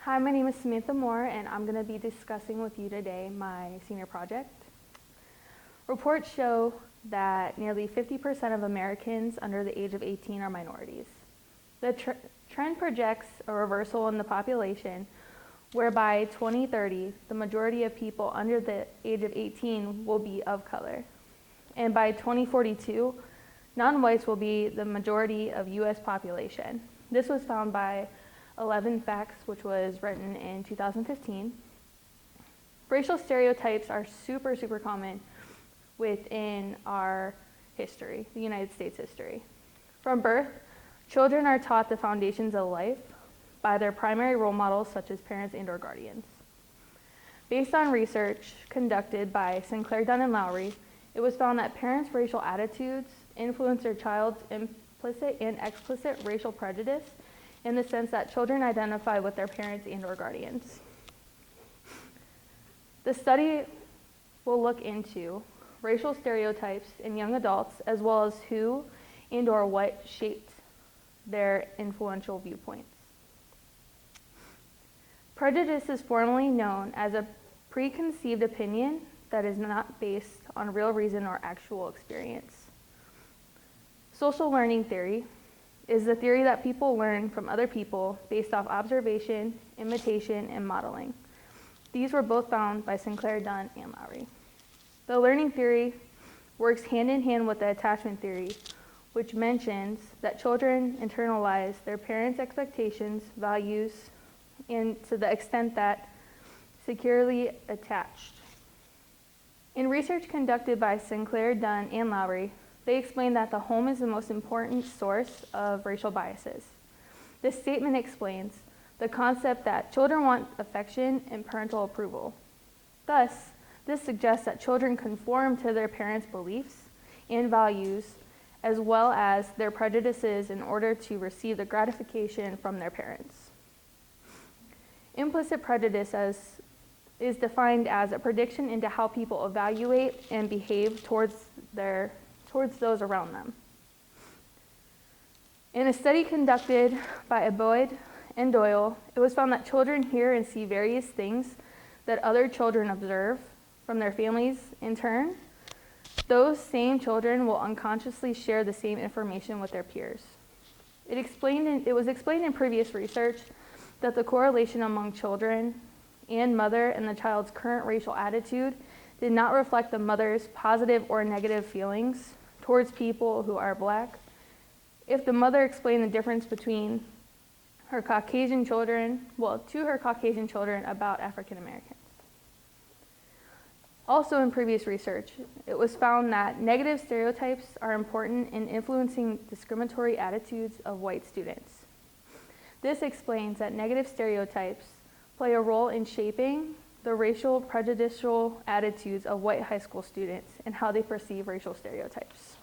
Hi, my name is Samantha Moore, and I'm going to be discussing with you today my senior project. Reports show that nearly 50% of Americans under the age of 18 are minorities. The trend projects a reversal in the population, whereby 2030, the majority of people under the age of 18 will be of color. And by 2042, non-whites will be the majority of U.S. population. This was found by 11 Facts, which was written in 2015. Racial stereotypes are super common within our history, the United States history. From birth, children are taught the foundations of life by their primary role models, such as parents and/or guardians. Based on research conducted by Sinclair, Dunn, and Lowry, it was found that parents' racial attitudes influence their child's implicit and explicit racial prejudice, in the sense that children identify with their parents and/or guardians. The study will look into racial stereotypes in young adults, as well as who and/or what shaped their influential viewpoints. Prejudice is formally known as a preconceived opinion that is not based on real reason or actual experience. Social learning theory is the theory that people learn from other people based off observation, imitation, and modeling. These were both found by Sinclair, Dunn, and Lowry. The learning theory works hand in hand with the attachment theory, which mentions that children internalize their parents' expectations, values, and to the extent that securely attached. In research conducted by Sinclair, Dunn, and Lowry, they explain that the home is the most important source of racial biases. This statement explains the concept that children want affection and parental approval. Thus, this suggests that children conform to their parents' beliefs and values, as well as their prejudices, in order to receive the gratification from their parents. Implicit prejudice is defined as a prediction into how people evaluate and behave towards those around them. In a study conducted by Boyd and Doyle, it was found that children hear and see various things that other children observe from their families in turn. Those same children will unconsciously share the same information with their peers. It was explained in previous research that the correlation among children and mother and the child's current racial attitude did not reflect the mother's positive or negative feelings towards people who are Black. If the mother explained the difference between her Caucasian children, to her Caucasian children about African Americans. Also in previous research, it was found that negative stereotypes are important in influencing discriminatory attitudes of white students. This explains that negative stereotypes play a role in shaping the racial prejudicial attitudes of white high school students and how they perceive racial stereotypes.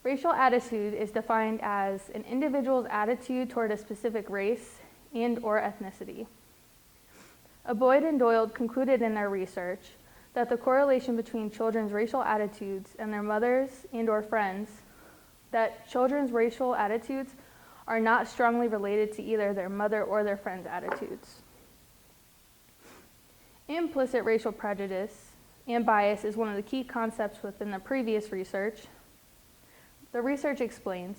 Racial attitude is defined as an individual's attitude toward a specific race and/or ethnicity. Boyd and Doyle concluded in their research that the correlation between children's racial attitudes and their mothers and/or friends, that children's racial attitudes are not strongly related to either their mother or their friends' attitudes. Implicit racial prejudice and bias is one of the key concepts within the previous research. The research explains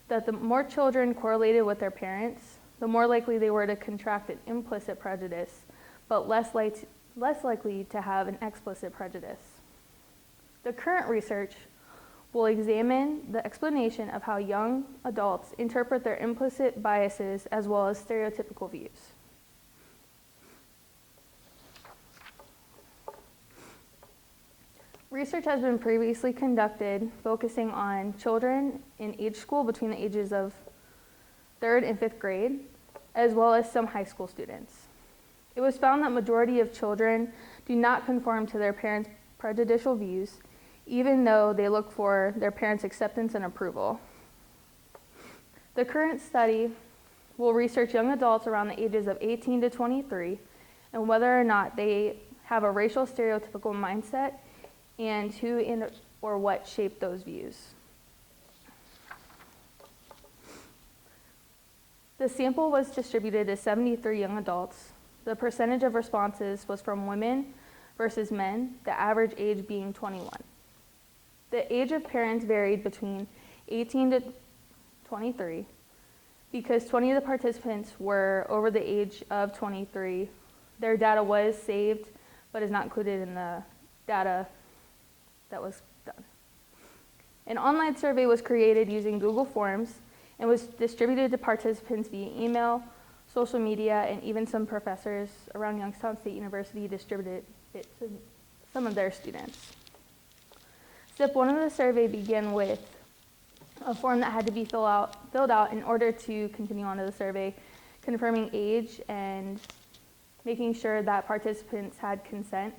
that the more children correlated with their parents, the more likely they were to contract an implicit prejudice, but less likely to have an explicit prejudice. The current research will examine the explanation of how young adults interpret their implicit biases as well as stereotypical views. Research has been previously conducted focusing on children in age school between the ages of 3rd and 5th grade, as well as some high school students. It was found that majority of children do not conform to their parents' prejudicial views, even though they look for their parents' acceptance and approval. The current study will research young adults around the ages of 18 to 23 and whether or not they have a racial stereotypical mindset and who or what shaped those views. The sample was distributed to 73 young adults. The percentage of responses was from women versus men, the average age being 21. The age of parents varied between 18 to 23. Because 20 of the participants were over the age of 23, their data was saved, but is not included in the data that was done. An online survey was created using Google Forms and was distributed to participants via email, social media, and even some professors around Youngstown State University distributed it to some of their students. Step 1 of the survey began with a form that had to be filled out in order to continue on to the survey, confirming age and making sure that participants had consent,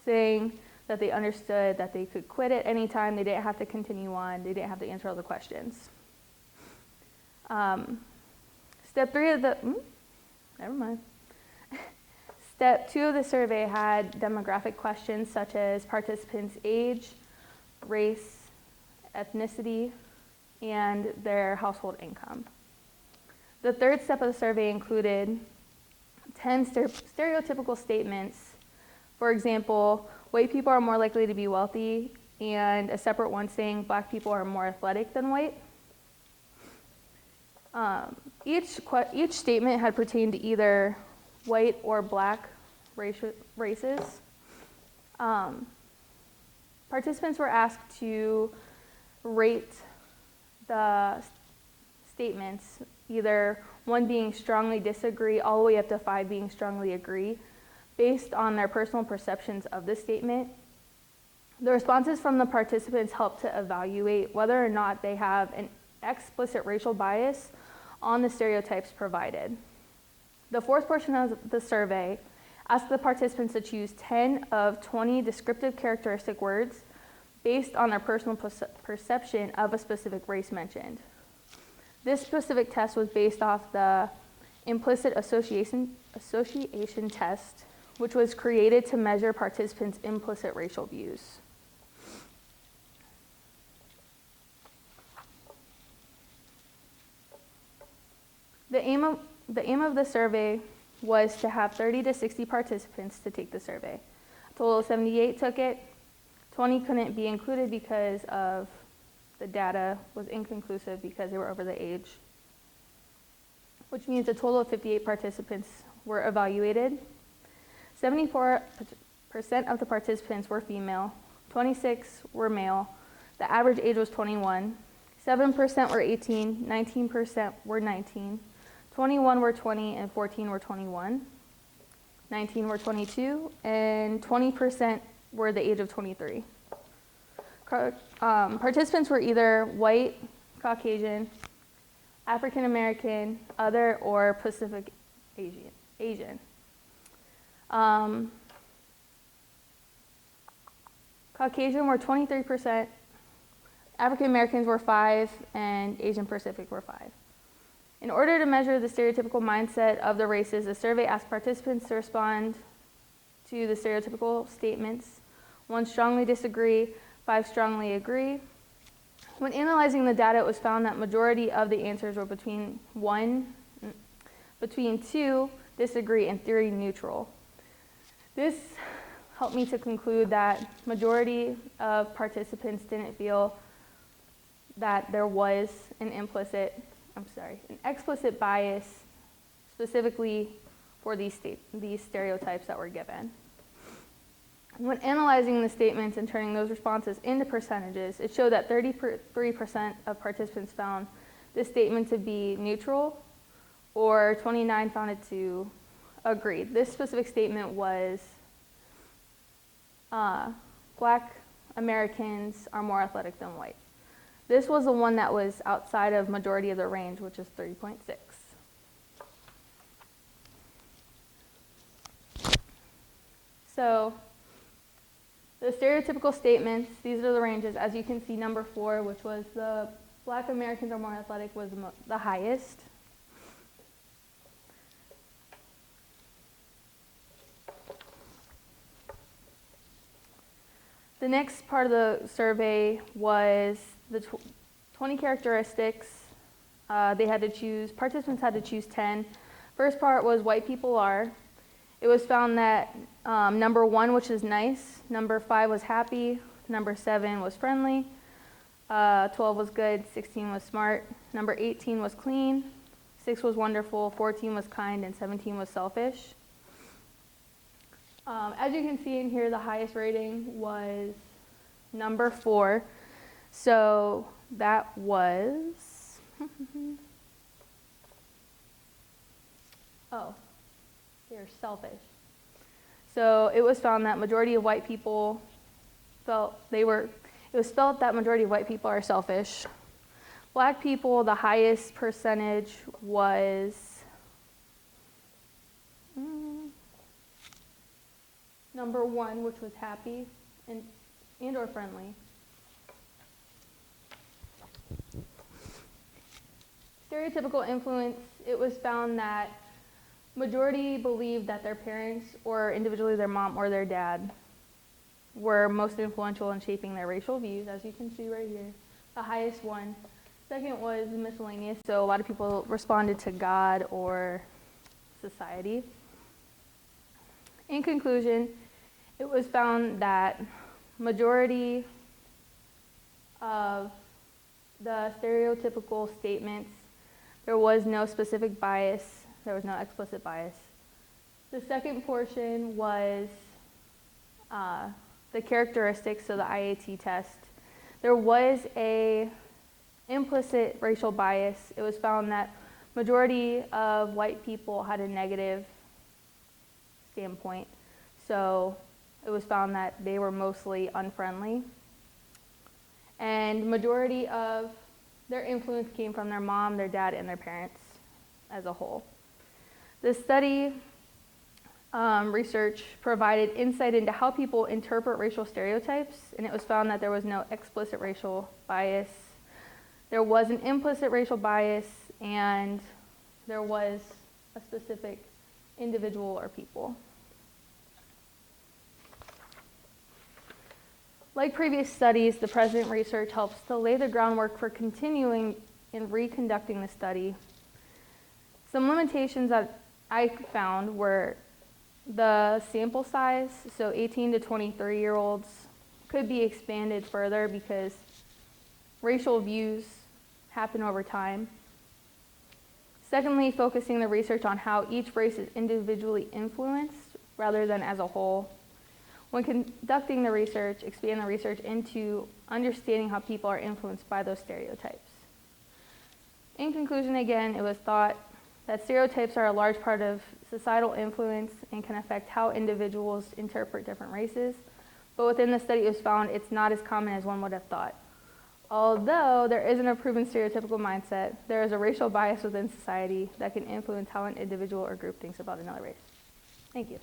saying that they understood that they could quit at any time, they didn't have to continue on, they didn't have to answer all the questions. Step 2 of the survey had demographic questions such as participants' age, race, ethnicity, and their household income. The third step of the survey included 10 stereotypical statements. For example, white people are more likely to be wealthy, and a separate one saying black people are more athletic than white. Each statement had pertained to either white or black races. Participants were asked to rate the statements, either 1 being strongly disagree, all the way up to 5 being strongly agree, based on their personal perceptions of the statement. The responses from the participants helped to evaluate whether or not they have an explicit racial bias on the stereotypes provided. The fourth portion of the survey asked the participants to choose 10 of 20 descriptive characteristic words based on their personal perception of a specific race mentioned. This specific test was based off the implicit association test, which was created to measure participants' implicit racial views. The aim of the survey was to have 30 to 60 participants to take the survey. A total of 78 took it. 20 couldn't be included because of the data was inconclusive because they were over the age, which means a total of 58 participants were evaluated. 74% of the participants were female, 26 were male, the average age was 21, 7% were 18, 19% were 19, 21 were 20, and 14 were 21, 19 were 22, and 20% were the age of 23. Participants were either white, Caucasian, African American, other, or Pacific Asian. Caucasian were 23%, African Americans were 5%, and Asian Pacific were 5%. In order to measure the stereotypical mindset of the races, the survey asked participants to respond to the stereotypical statements. 1 strongly disagree, 5 strongly agree. When analyzing the data, it was found that majority of the answers were between 2 disagree and 3 neutral. This helped me to conclude that majority of participants didn't feel that there was an explicit bias specifically for these stereotypes that were given. When analyzing the statements and turning those responses into percentages, it showed that 33% of participants found this statement to be neutral, or 29% found it to agree. This specific statement was Black Americans are more athletic than white. This was the one that was outside of majority of the range, which is 3.6. So the stereotypical statements, these are the ranges. As you can see, number 4, which was the Black Americans are more athletic, was the highest. The next part of the survey was the 20 characteristics Participants had to choose 10. First part was white people are. It was found that number 1, which is nice, number 5 was happy, number 7 was friendly, 12 was good, 16 was smart, number 18 was clean, 6 was wonderful, 14 was kind, and 17 was selfish. As you can see in here, the highest rating was number 4. So that was, oh, they're selfish. So it was found that majority of white people it was felt that majority of white people are selfish. Black people, the highest percentage was number 1, which was happy and or friendly. Stereotypical influence, it was found that majority believed that their parents, or individually their mom or their dad, were most influential in shaping their racial views, as you can see right here. The highest one. Second was miscellaneous, so a lot of people responded to God or society. In conclusion, it was found that majority of the stereotypical statements, there was no specific bias, there was no explicit bias. The second portion was the characteristics, so the IAT test. There was a implicit racial bias. It was found that majority of white people had a negative standpoint. So it was found that they were mostly unfriendly. And majority of their influence came from their mom, their dad, and their parents as a whole. The study research provided insight into how people interpret racial stereotypes, and it was found that there was no explicit racial bias. There was an implicit racial bias, and there was a specific individual or people. Like previous studies, the present research helps to lay the groundwork for continuing and reconducting the study. Some limitations that I found were the sample size, so 18 to 23-year-olds could be expanded further because racial views happen over time. Secondly, focusing the research on how each race is individually influenced rather than as a whole. When conducting the research, expand the research into understanding how people are influenced by those stereotypes. In conclusion, again, it was thought that stereotypes are a large part of societal influence and can affect how individuals interpret different races. But within the study, it was found it's not as common as one would have thought. Although there isn't a proven stereotypical mindset, there is a racial bias within society that can influence how an individual or group thinks about another race. Thank you.